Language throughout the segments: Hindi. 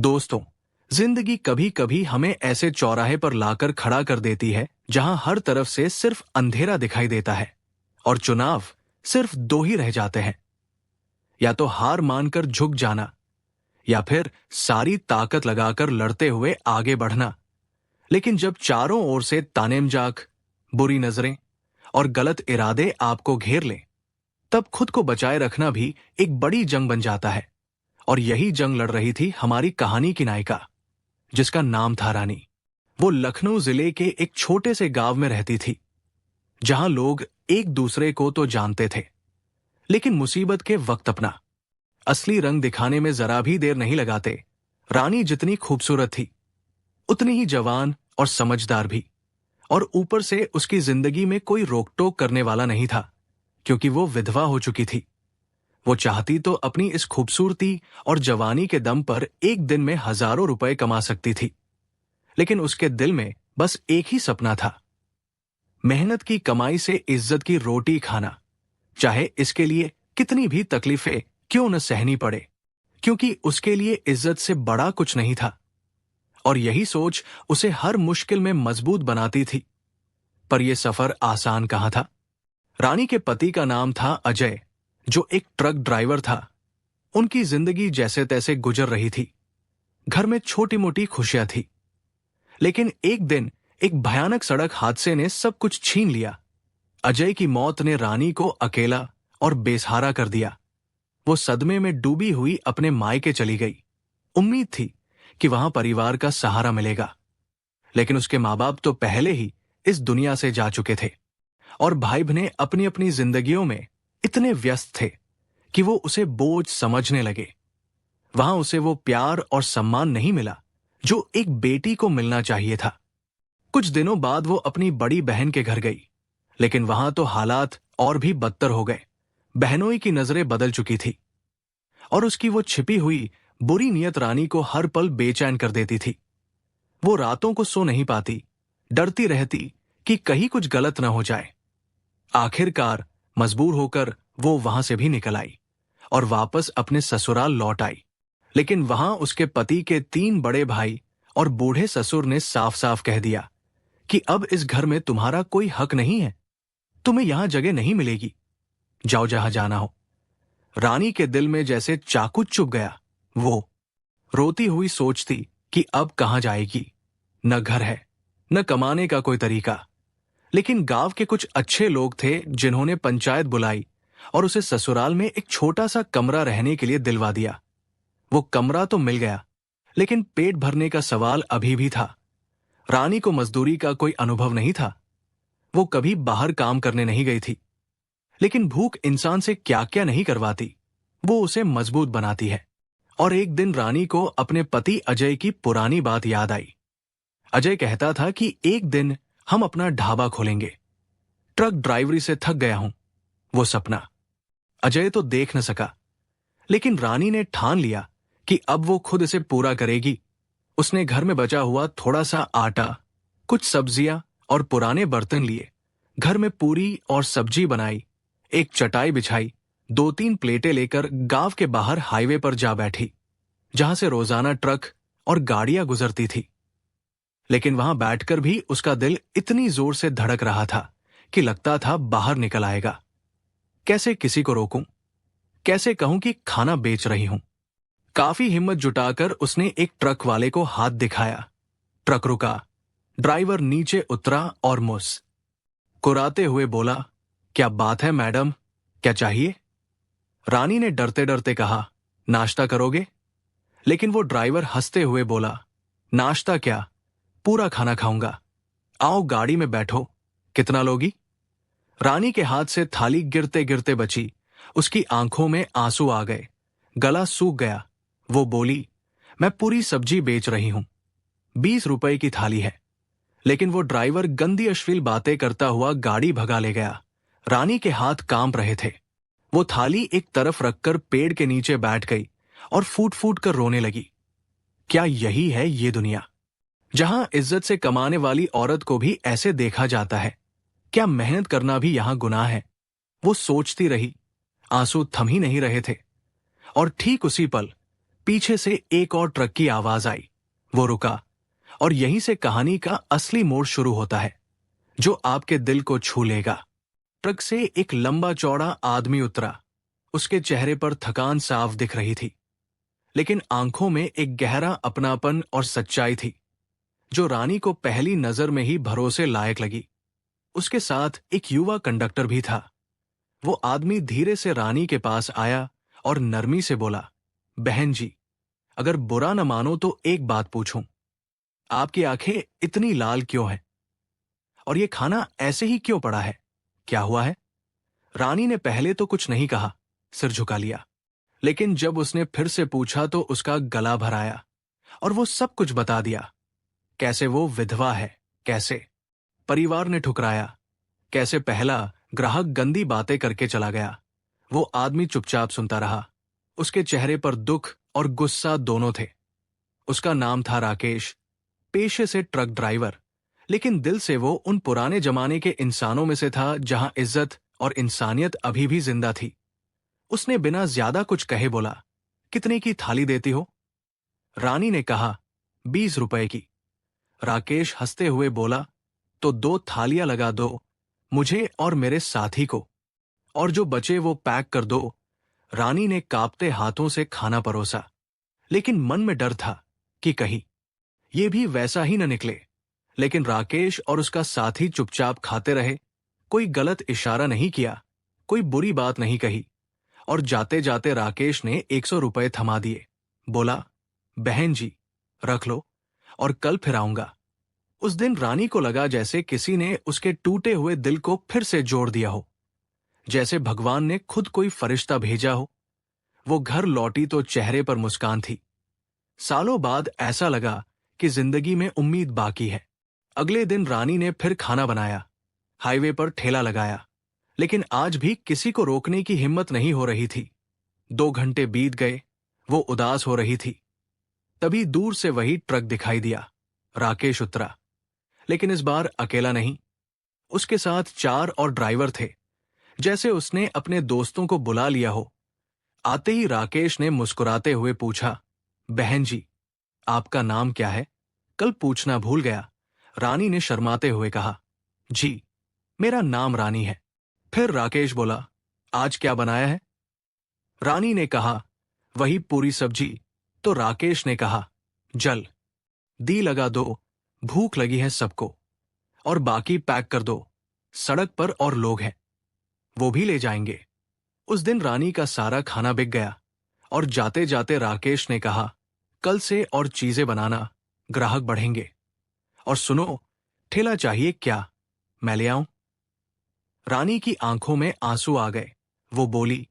दोस्तों, जिंदगी कभी कभी हमें ऐसे चौराहे पर लाकर खड़ा कर देती है जहां हर तरफ से सिर्फ अंधेरा दिखाई देता है और चुनाव सिर्फ दो ही रह जाते हैं। या तो हार मानकर झुक जाना या फिर सारी ताकत लगाकर लड़ते हुए आगे बढ़ना। लेकिन जब चारों ओर से तानेमजाक, बुरी नजरें और गलत इरादे आपको घेर लें, तब खुद को बचाए रखना भी एक बड़ी जंग बन जाता है। और यही जंग लड़ रही थी हमारी कहानी की नायिका, जिसका नाम था रानी। वो लखनऊ जिले के एक छोटे से गांव में रहती थी, जहां लोग एक दूसरे को तो जानते थे, लेकिन मुसीबत के वक्त अपना असली रंग दिखाने में जरा भी देर नहीं लगाते। रानी जितनी खूबसूरत थी, उतनी ही जवान और समझदार भी। और ऊपर से उसकी जिंदगी में कोई रोक टोक करने वाला नहीं था, क्योंकि वो विधवा हो चुकी थी। वो चाहती तो अपनी इस खूबसूरती और जवानी के दम पर एक दिन में हजारों रुपए कमा सकती थी, लेकिन उसके दिल में बस एक ही सपना था, मेहनत की कमाई से इज्जत की रोटी खाना, चाहे इसके लिए कितनी भी तकलीफें क्यों न सहनी पड़े, क्योंकि उसके लिए इज्जत से बड़ा कुछ नहीं था। और यही सोच उसे हर मुश्किल में मजबूत बनाती थी। पर यह सफर आसान कहाँ था। रानी के पति का नाम था अजय, जो एक ट्रक ड्राइवर था। उनकी जिंदगी जैसे तैसे गुजर रही थी। घर में छोटी मोटी खुशियां थी, लेकिन एक दिन एक भयानक सड़क हादसे ने सब कुछ छीन लिया। अजय की मौत ने रानी को अकेला और बेसहारा कर दिया। वो सदमे में डूबी हुई अपने मायके चली गई। उम्मीद थी कि वहां परिवार का सहारा मिलेगा, लेकिन उसके माँ बाप तो पहले ही इस दुनिया से जा चुके थे और भाई बहनें अपनी अपनी जिंदगियों में इतने व्यस्त थे कि वो उसे बोझ समझने लगे। वहां उसे वो प्यार और सम्मान नहीं मिला जो एक बेटी को मिलना चाहिए था। कुछ दिनों बाद वो अपनी बड़ी बहन के घर गई, लेकिन वहां तो हालात और भी बदतर हो गए। बहनोई की नजरें बदल चुकी थी और उसकी वो छिपी हुई बुरी नीयत रानी को हर पल बेचैन कर देती थी। वो रातों को सो नहीं पाती, डरती रहती कि कहीं कुछ गलत न हो जाए। आखिरकार मजबूर होकर वो वहां से भी निकल आई और वापस अपने ससुराल लौट आई। लेकिन वहां उसके पति के 3 बड़े भाई और बूढ़े ससुर ने साफ साफ कह दिया कि अब इस घर में तुम्हारा कोई हक नहीं है, तुम्हें यहां जगह नहीं मिलेगी, जाओ जहां जाना हो। रानी के दिल में जैसे चाकू चुभ गया। वो रोती हुई सोचती कि अब कहां जाएगी। न घर है, न कमाने का कोई तरीका। लेकिन गांव के कुछ अच्छे लोग थे जिन्होंने पंचायत बुलाई और उसे ससुराल में एक छोटा सा कमरा रहने के लिए दिलवा दिया। वो कमरा तो मिल गया, लेकिन पेट भरने का सवाल अभी भी था। रानी को मजदूरी का कोई अनुभव नहीं था। वो कभी बाहर काम करने नहीं गई थी, लेकिन भूख इंसान से क्या क्या नहीं करवाती, वो उसे मजबूत बनाती है। और एक दिन रानी को अपने पति अजय की पुरानी बात याद आई। अजय कहता था कि एक दिन हम अपना ढाबा खोलेंगे। ट्रक ड्राइवरी से थक गया हूं, वो सपना अजय तो देख न सका, लेकिन रानी ने ठान लिया कि अब वो खुद इसे पूरा करेगी। उसने घर में बचा हुआ थोड़ा सा आटा, कुछ सब्जियां और पुराने बर्तन लिए, घर में पूरी और सब्जी बनाई, एक चटाई बिछाई, 2-3 प्लेटें लेकर गांव के बाहर हाईवे पर जा बैठी, जहां से रोजाना ट्रक और गाड़ियां गुजरती थी। लेकिन वहां बैठकर भी उसका दिल इतनी जोर से धड़क रहा था कि लगता था बाहर निकल आएगा। कैसे किसी को रोकूं, कैसे कहूं कि खाना बेच रही हूं। काफी हिम्मत जुटाकर उसने एक ट्रक वाले को हाथ दिखाया। ट्रक रुका, ड्राइवर नीचे उतरा और मुस्कुराते हुए बोला, क्या बात है मैडम, क्या चाहिए? रानी ने डरते डरते कहा, नाश्ता करोगे? लेकिन वो ड्राइवर हंसते हुए बोला, नाश्ता क्या, पूरा खाना खाऊंगा। आओ गाड़ी में बैठो, कितना लोगी? रानी के हाथ से थाली गिरते गिरते बची। उसकी आंखों में आंसू आ गए, गला सूख गया। वो बोली, मैं पूरी सब्जी बेच रही हूं, 20 रुपए की थाली है। लेकिन वो ड्राइवर गंदी अश्लील बातें करता हुआ गाड़ी भगा ले गया। रानी के हाथ कांप रहे थे। वो थाली एक तरफ रखकर पेड़ के नीचे बैठ गई और फूट फूट कर रोने लगी। क्या यही है ये दुनिया, जहां इज्जत से कमाने वाली औरत को भी ऐसे देखा जाता है? क्या मेहनत करना भी यहां गुनाह है? वो सोचती रही, आंसू थम ही नहीं रहे थे। और ठीक उसी पल पीछे से एक और ट्रक की आवाज आई। वो रुका और यहीं से कहानी का असली मोड़ शुरू होता है, जो आपके दिल को छू लेगा। ट्रक से एक लंबा चौड़ा आदमी उतरा। उसके चेहरे पर थकान साफ दिख रही थी, लेकिन आंखों में एक गहरा अपनापन और सच्चाई थी, जो रानी को पहली नजर में ही भरोसे लायक लगी। उसके साथ एक युवा कंडक्टर भी था। वो आदमी धीरे से रानी के पास आया और नरमी से बोला, बहन जी, अगर बुरा न मानो तो एक बात पूछूं, आपकी आंखें इतनी लाल क्यों हैं? और ये खाना ऐसे ही क्यों पड़ा है? क्या हुआ है? रानी ने पहले तो कुछ नहीं कहा, सिर झुका लिया। लेकिन जब उसने फिर से पूछा तो उसका गला भर आया और वो सब कुछ बता दिया। कैसे वो विधवा है, कैसे परिवार ने ठुकराया, कैसे पहला ग्राहक गंदी बातें करके चला गया। वो आदमी चुपचाप सुनता रहा। उसके चेहरे पर दुख और गुस्सा दोनों थे। उसका नाम था राकेश, पेशे से ट्रक ड्राइवर, लेकिन दिल से वो उन पुराने जमाने के इंसानों में से था जहां इज्जत और इंसानियत अभी भी जिंदा थी। उसने बिना ज्यादा कुछ कहे बोला, कितने की थाली देती हो? रानी ने कहा, 20 रुपए की। राकेश हंसते हुए बोला, तो 2 थालियां लगा दो, मुझे और मेरे साथी को, और जो बचे वो पैक कर दो। रानी ने कांपते हाथों से खाना परोसा, लेकिन मन में डर था कि कहीं ये भी वैसा ही न निकले। लेकिन राकेश और उसका साथी चुपचाप खाते रहे। कोई गलत इशारा नहीं किया, कोई बुरी बात नहीं कही। और जाते जाते राकेश ने 100 रुपए थमा दिए। बोला, बहन जी, रख लो और कल फिर आऊंगा। उस दिन रानी को लगा जैसे किसी ने उसके टूटे हुए दिल को फिर से जोड़ दिया हो, जैसे भगवान ने खुद कोई फरिश्ता भेजा हो। वो घर लौटी तो चेहरे पर मुस्कान थी। सालों बाद ऐसा लगा कि जिंदगी में उम्मीद बाकी है। अगले दिन रानी ने फिर खाना बनाया, हाईवे पर ठेला लगाया, लेकिन आज भी किसी को रोकने की हिम्मत नहीं हो रही थी। 2 घंटे बीत गए, वो उदास हो रही थी। तभी दूर से वही ट्रक दिखाई दिया। राकेश उतरा, लेकिन इस बार अकेला नहीं। उसके साथ 4 और ड्राइवर थे, जैसे उसने अपने दोस्तों को बुला लिया हो। आते ही राकेश ने मुस्कुराते हुए पूछा, बहन जी, आपका नाम क्या है? कल पूछना भूल गया। रानी ने शर्माते हुए कहा, जी, मेरा नाम रानी है। फिर राकेश बोला, आज क्या बनाया है? रानी ने कहा, वही पूरी सब्जी। तो राकेश ने कहा, जल दी लगा दो, भूख लगी है सबको, और बाकी पैक कर दो, सड़क पर और लोग हैं, वो भी ले जाएंगे। उस दिन रानी का सारा खाना बिक गया। और जाते जाते राकेश ने कहा, कल से और चीजें बनाना, ग्राहक बढ़ेंगे। और सुनो, ठेला चाहिए क्या? मैं ले आऊं? रानी की आंखों में आंसू आ गए। वो बोली,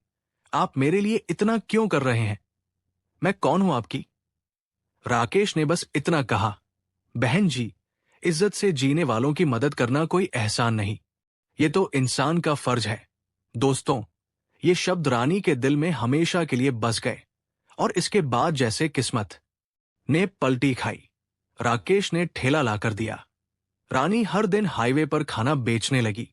आप मेरे लिए इतना क्यों कर रहे हैं? मैं कौन हूं आपकी? राकेश ने बस इतना कहा, बहन जी, इज्जत से जीने वालों की मदद करना कोई एहसान नहीं, ये तो इंसान का फर्ज है। दोस्तों, ये शब्द रानी के दिल में हमेशा के लिए बस गए। और इसके बाद जैसे किस्मत ने पलटी खाई, राकेश ने ठेला लाकर दिया। रानी हर दिन हाईवे पर खाना बेचने लगी।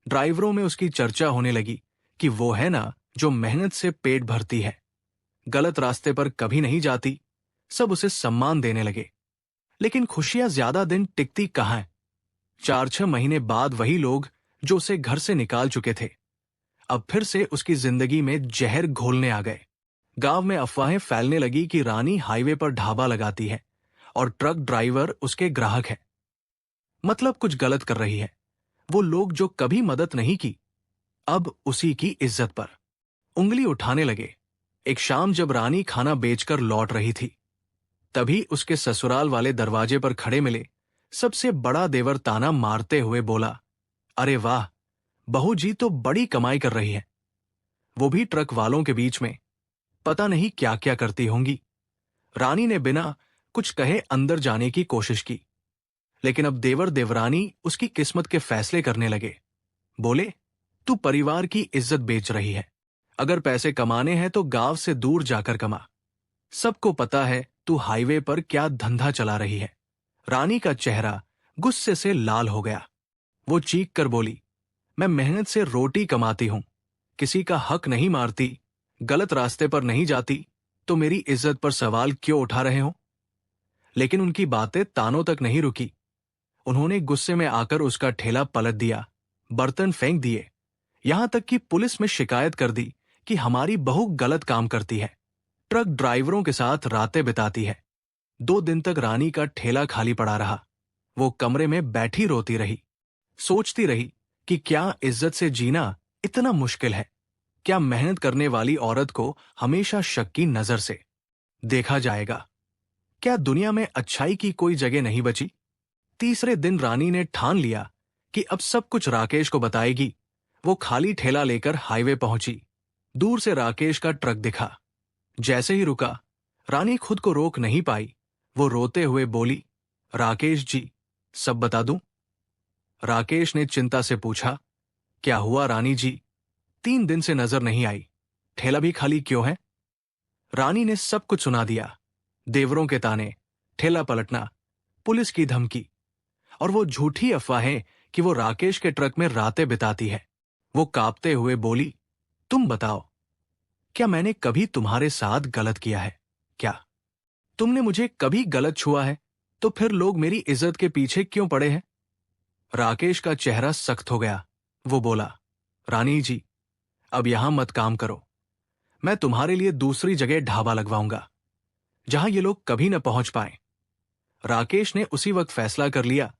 ड्राइवरों में उसकी चर्चा होने लगी कि वो है ना जो मेहनत से पेट भरती है, गलत रास्ते पर कभी नहीं जाती। सब उसे सम्मान देने लगे। लेकिन खुशियां ज्यादा दिन टिकती कहां? 4-6 महीने बाद वही लोग जो उसे घर से निकाल चुके थे, अब फिर से उसकी जिंदगी में जहर घोलने आ गए। गांव में अफवाहें फैलने लगी कि रानी हाईवे पर ढाबा लगाती है और ट्रक ड्राइवर उसके ग्राहक है, मतलब कुछ गलत कर रही है। वो लोग जो कभी मदद नहीं की, अब उसी की इज्जत पर उंगली उठाने लगे। एक शाम जब रानी खाना बेचकर लौट रही थी, तभी उसके ससुराल वाले दरवाजे पर खड़े मिले। सबसे बड़ा देवर ताना मारते हुए बोला, अरे वाह, बहू जी तो बड़ी कमाई कर रही है, वो भी ट्रक वालों के बीच में, पता नहीं क्या क्या करती होंगी। रानी ने बिना कुछ कहे अंदर जाने की कोशिश की, लेकिन अब देवर देवरानी उसकी किस्मत के फैसले करने लगे। बोले, तू परिवार की इज्जत बेच रही है, अगर पैसे कमाने हैं तो गांव से दूर जाकर कमा। सबको पता है तू हाईवे पर क्या धंधा चला रही है। रानी का चेहरा गुस्से से लाल हो गया। वो चीख कर बोली, मैं मेहनत से रोटी कमाती हूं, किसी का हक नहीं मारती, गलत रास्ते पर नहीं जाती, तो मेरी इज्जत पर सवाल क्यों उठा रहे हो? लेकिन उनकी बातें तानों तक नहीं रुकी। उन्होंने गुस्से में आकर उसका ठेला पलट दिया, बर्तन फेंक दिए, यहां तक कि पुलिस में शिकायत कर दी कि हमारी बहू गलत काम करती है, ट्रक ड्राइवरों के साथ रातें बिताती है। 2 दिन तक रानी का ठेला खाली पड़ा रहा। वो कमरे में बैठी रोती रही, सोचती रही कि क्या इज्जत से जीना इतना मुश्किल है? क्या मेहनत करने वाली औरत को हमेशा शक की नजर से देखा जाएगा? क्या दुनिया में अच्छाई की कोई जगह नहीं बची? तीसरे दिन रानी ने ठान लिया कि अब सब कुछ राकेश को बताएगी। वो खाली ठेला लेकर हाईवे पहुंची। दूर से राकेश का ट्रक दिखा। जैसे ही रुका, रानी खुद को रोक नहीं पाई। वो रोते हुए बोली, राकेश जी, सब बता दूं? राकेश ने चिंता से पूछा, क्या हुआ रानी जी? 3 दिन से नजर नहीं आई, ठेला भी खाली क्यों है? रानी ने सब कुछ सुना दिया। देवरों के ताने, ठेला पलटना, पुलिस की धमकी और वो झूठी अफवाहें कि वो राकेश के ट्रक में रातें बिताती है। वो कांपते हुए बोली, तुम बताओ, क्या मैंने कभी तुम्हारे साथ गलत किया है? क्या तुमने मुझे कभी गलत छुआ है? तो फिर लोग मेरी इज्जत के पीछे क्यों पड़े हैं? राकेश का चेहरा सख्त हो गया। वो बोला, रानी जी, अब यहां मत काम करो। मैं तुम्हारे लिए दूसरी जगह ढाबा लगवाऊंगा, जहां ये लोग कभी न पहुंच पाए। राकेश ने उसी वक्त फैसला कर लिया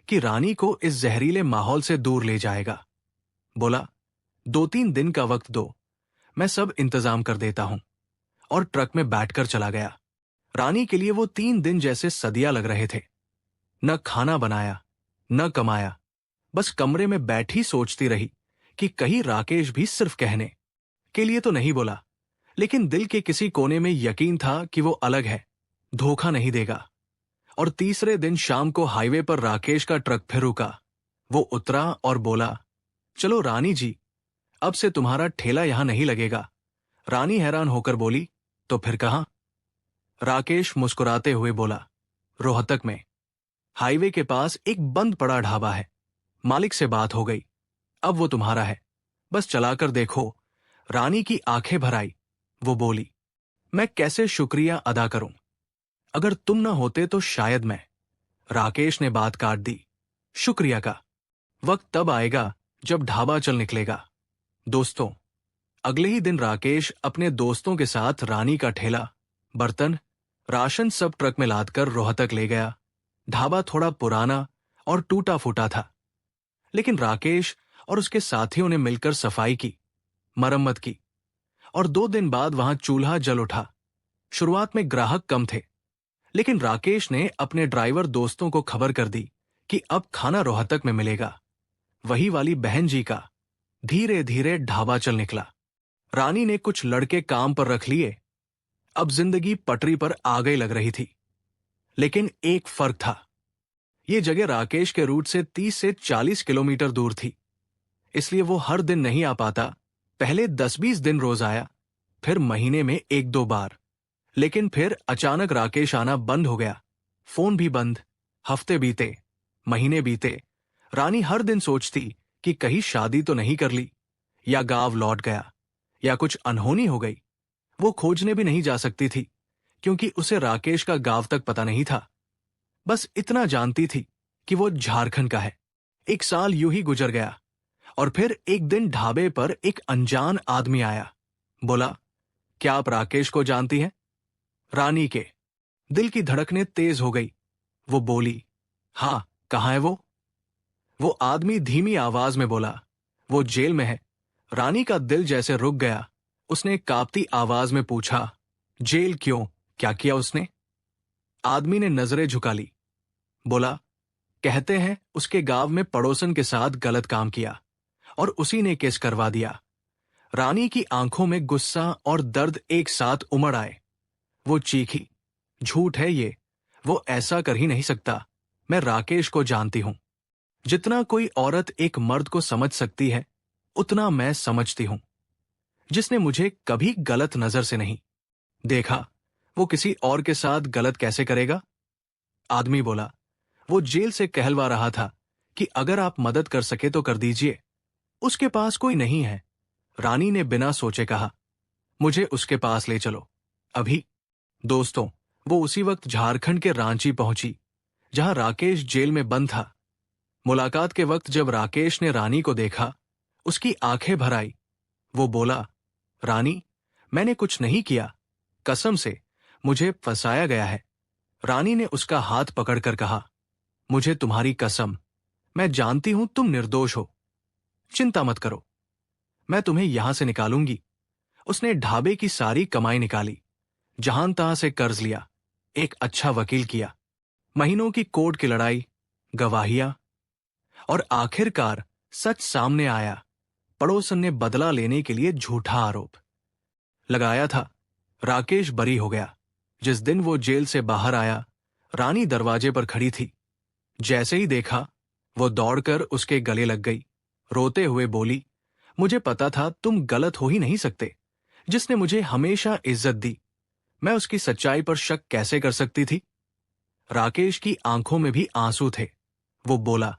कि रानी को इस जहरीले माहौल से दूर ले जाएगा। बोला, 2-3 दिन का वक्त दो, मैं सब इंतजाम कर देता हूं। और ट्रक में बैठकर चला गया। रानी के लिए वो 3 दिन जैसे सदियां लग रहे थे। न खाना बनाया, न कमाया, बस कमरे में बैठी सोचती रही कि कहीं राकेश भी सिर्फ कहने के लिए तो नहीं बोला, लेकिन दिल के किसी कोने में यकीन था कि वो अलग है, धोखा नहीं देगा। और तीसरे दिन शाम को हाईवे पर राकेश का ट्रक फिर रुका। वो उतरा और बोला, चलो रानी जी, अब से तुम्हारा ठेला यहां नहीं लगेगा। रानी हैरान होकर बोली, तो फिर कहां? राकेश मुस्कुराते हुए बोला, रोहतक में। हाईवे के पास एक बंद पड़ा ढाबा है, मालिक से बात हो गई, अब वो तुम्हारा है, बस चलाकर देखो। रानी की आंखें भर आई। वो बोली, मैं कैसे शुक्रिया अदा करूं? अगर तुम ना होते तो शायद मैं। राकेश ने बात काट दी। शुक्रिया का वक्त तब आएगा जब ढाबा चल निकलेगा। दोस्तों, अगले ही दिन राकेश अपने दोस्तों के साथ रानी का ठेला, बर्तन, राशन सब ट्रक में लादकर रोहतक ले गया। ढाबा थोड़ा पुराना और टूटा फूटा था, लेकिन राकेश और उसके साथियों ने मिलकर सफाई की, मरम्मत की, और 2 दिन बाद वहां चूल्हा जल उठा। शुरुआत में ग्राहक कम थे, लेकिन राकेश ने अपने ड्राइवर दोस्तों को खबर कर दी कि अब खाना रोहतक में मिलेगा। वही वाली बहन जी का धीरे धीरे ढाबा चल निकला। रानी ने कुछ लड़के काम पर रख लिए। अब जिंदगी पटरी पर आ गई लग रही थी। लेकिन एक फर्क था, ये जगह राकेश के रूट से 30 से 40 किलोमीटर दूर थी, इसलिए वो हर दिन नहीं आ पाता। पहले 10-20 दिन रोज आया, फिर महीने में 1-2 बार। लेकिन फिर अचानक राकेश आना बंद हो गया। फोन भी बंद। हफ्ते बीते, महीने बीते। रानी हर दिन सोचती कि कहीं शादी तो नहीं कर ली, या गांव लौट गया, या कुछ अनहोनी हो गई। वो खोजने भी नहीं जा सकती थी, क्योंकि उसे राकेश का गांव तक पता नहीं था। बस इतना जानती थी कि वो झारखंड का है। 1 साल यूं ही गुजर गया, और फिर एक दिन ढाबे पर एक अनजान आदमी आया। बोला, क्या आप राकेश को जानती हैं? रानी के दिल की धड़कनें तेज हो गई। वो बोली, हाँ, कहाँ है वो? वो आदमी धीमी आवाज में बोला, वो जेल में है। रानी का दिल जैसे रुक गया। उसने कांपती आवाज में पूछा, जेल क्यों? क्या किया उसने? आदमी ने नजरें झुका ली। बोला, कहते हैं उसके गांव में पड़ोसन के साथ गलत काम किया और उसी ने केस करवा दिया। रानी की आंखों में गुस्सा और दर्द एक साथ उमड़ आए। वो चीखी, झूठ है ये, वो ऐसा कर ही नहीं सकता। मैं राकेश को जानती हूं। जितना कोई औरत एक मर्द को समझ सकती है, उतना मैं समझती हूं। जिसने मुझे कभी गलत नजर से नहीं देखा, वो किसी और के साथ गलत कैसे करेगा? आदमी बोला। वो जेल से कहलवा रहा था कि अगर आप मदद कर सके तो कर दीजिए। उसके पास कोई नहीं है। रानी ने बिना सोचे कहा, मुझे उसके पास ले चलो, अभी। दोस्तों, वो उसी वक्त झारखंड के रांची पहुंची, जहां राकेश जेल में बंद था। मुलाकात के वक्त जब राकेश ने रानी को देखा, उसकी आंखें भर आई। वो बोला, रानी, मैंने कुछ नहीं किया, कसम से मुझे फंसाया गया है। रानी ने उसका हाथ पकड़कर कहा, मुझे तुम्हारी कसम, मैं जानती हूं तुम निर्दोष हो। चिंता मत करो, मैं तुम्हें यहां से निकालूंगी। उसने ढाबे की सारी कमाई निकाली, जहां तहां से कर्ज लिया, एक अच्छा वकील किया, महीनों की कोर्ट की लड़ाई, गवाहियां, और आखिरकार सच सामने आया। पड़ोसन ने बदला लेने के लिए झूठा आरोप लगाया था। राकेश बरी हो गया। जिस दिन वो जेल से बाहर आया, रानी दरवाजे पर खड़ी थी। जैसे ही देखा, वो दौड़कर उसके गले लग गई। रोते हुए बोली, मुझे पता था तुम गलत हो ही नहीं सकते। जिसने मुझे हमेशा इज्जत दी, मैं उसकी सच्चाई पर शक कैसे कर सकती थी? राकेश की आंखों में भी आंसू थे। वो बोला,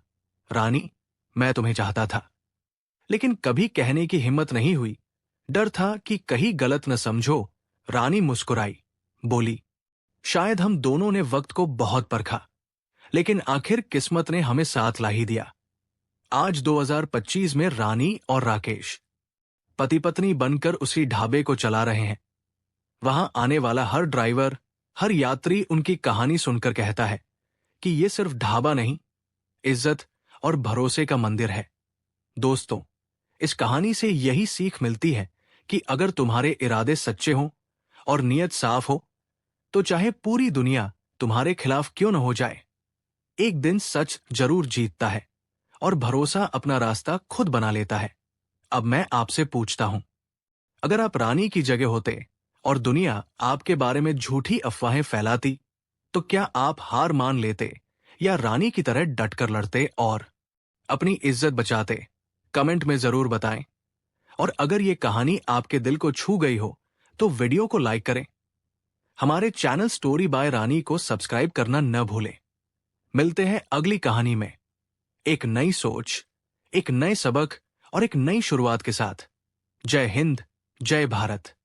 रानी, मैं तुम्हें चाहता था, लेकिन कभी कहने की हिम्मत नहीं हुई। डर था कि कहीं गलत न समझो। रानी मुस्कुराई, बोली, शायद हम दोनों ने वक्त को बहुत परखा, लेकिन आखिर किस्मत ने हमें साथ ला ही दिया। आज 2025 में रानी और राकेश पति पत्नी बनकर उसी ढाबे को चला रहे हैं। वहां आने वाला हर ड्राइवर, हर यात्री उनकी कहानी सुनकर कहता है कि ये सिर्फ ढाबा नहीं, इज्जत और भरोसे का मंदिर है। दोस्तों, इस कहानी से यही सीख मिलती है कि अगर तुम्हारे इरादे सच्चे हों और नीयत साफ हो, तो चाहे पूरी दुनिया तुम्हारे खिलाफ क्यों न हो जाए, एक दिन सच जरूर जीतता है और भरोसा अपना रास्ता खुद बना लेता है। अब मैं आपसे पूछता हूं, अगर आप रानी की जगह होते और दुनिया आपके बारे में झूठी अफवाहें फैलाती, तो क्या आप हार मान लेते या रानी की तरह डटकर लड़ते और अपनी इज्जत बचाते? कमेंट में जरूर बताएं। और अगर ये कहानी आपके दिल को छू गई हो, तो वीडियो को लाइक करें। हमारे चैनल स्टोरी बाय रानी को सब्सक्राइब करना न भूलें। मिलते हैं अगली कहानी में, एक नई सोच, एक नए सबक और एक नई शुरुआत के साथ। जय हिंद, जय भारत।